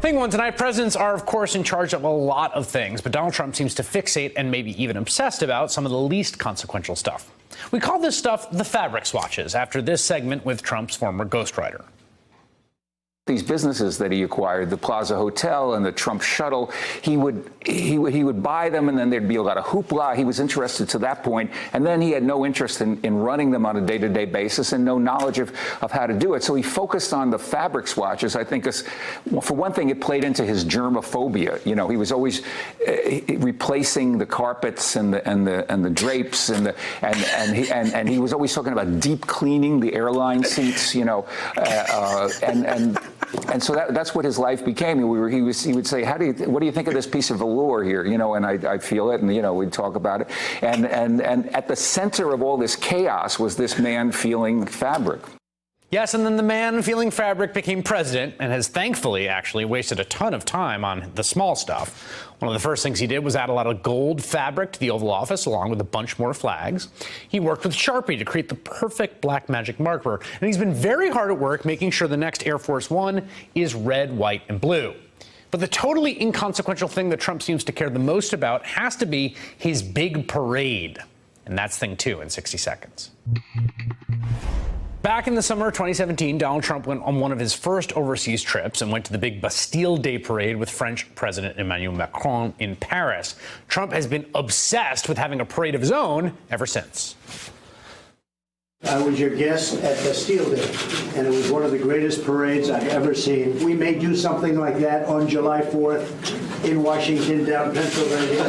Thing one tonight, presidents are, of course, in charge of a lot of things, but Donald Trump seems to fixate and maybe even obsessed about some of the least consequential stuff. We call this stuff the fabric swatches after this segment with Trump's former ghostwriter. These businesses that he acquired, the Plaza Hotel and the Trump Shuttle, he would buy them, and then there'd be a lot of hoopla. He was interested to that point, and then he had no interest in running them on a day-to-day basis and no knowledge of how to do it. So he focused on the fabric swatches. I think, for one thing, it played into his germophobia. You know, he was always replacing the carpets and the drapes and he was always talking about deep cleaning the airline seats. You know, And so that's what his life became. He would say, what do you think of this piece of velour here? You know, and I feel it, and you know, we'd talk about it. And at the center of all this chaos was this man feeling fabric. Yes, and then the man feeling fabric became president and has thankfully actually wasted a ton of time on the small stuff. One of the first things he did was add a lot of gold fabric to the Oval Office, along with a bunch more flags. He worked with Sharpie to create the perfect black magic marker, and he's been very hard at work making sure the next Air Force One is red, white, and blue. But the totally inconsequential thing that Trump seems to care the most about has to be his big parade. And that's thing two in 60 seconds. Back in the summer of 2017, Donald Trump went on one of his first overseas trips and went to the big Bastille Day parade with French President Emmanuel Macron in Paris. Trump has been obsessed with having a parade of his own ever since. I was your guest at Bastille Day, and it was one of the greatest parades I've ever seen. We may do something like that on July 4th in Washington, down Pennsylvania.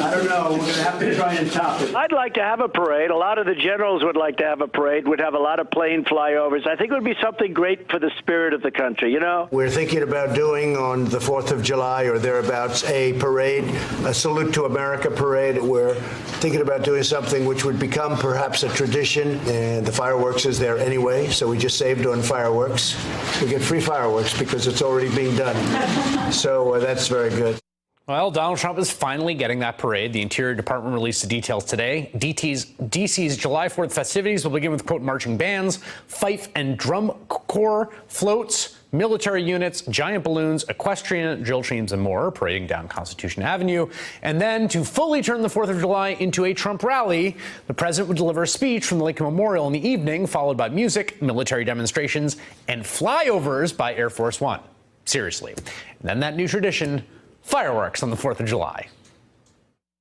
I don't know. We're going to have to try and top it. I'd like to have a parade. A lot of the generals would like to have a parade, would have a lot of plane flyovers. I think it would be something great for the spirit of the country, you know? We're thinking about doing on the 4th of July or thereabouts a parade, a Salute to America parade. We're thinking about doing something which would become perhaps a tradition, and the fireworks is there anyway, so we just saved on fireworks. We get free fireworks because it's already being done. So that's very good. Well, Donald Trump is finally getting that parade. The Interior Department released the details today. DC's July 4th festivities will begin with, quote, marching bands, fife and drum corps, floats, military units, giant balloons, equestrian, drill teams, and more parading down Constitution Avenue. And then to fully turn the 4th of July into a Trump rally, the president would deliver a speech from the Lincoln Memorial in the evening, followed by music, military demonstrations, and flyovers by Air Force One. Seriously. And then that new tradition, fireworks on the 4th of July.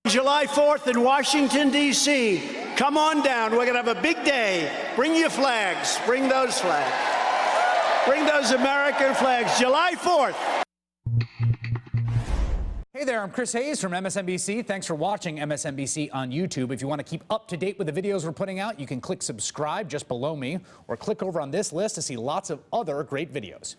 July 4th in Washington, D.C. Come on down. We're going to have a big day. Bring your flags. Bring those flags. Bring those American flags. July 4th. Hey there, I'm Chris Hayes from MSNBC. Thanks for watching MSNBC on YouTube. If you want to keep up to date with the videos we're putting out, you can click subscribe just below me or click over on this list to see lots of other great videos.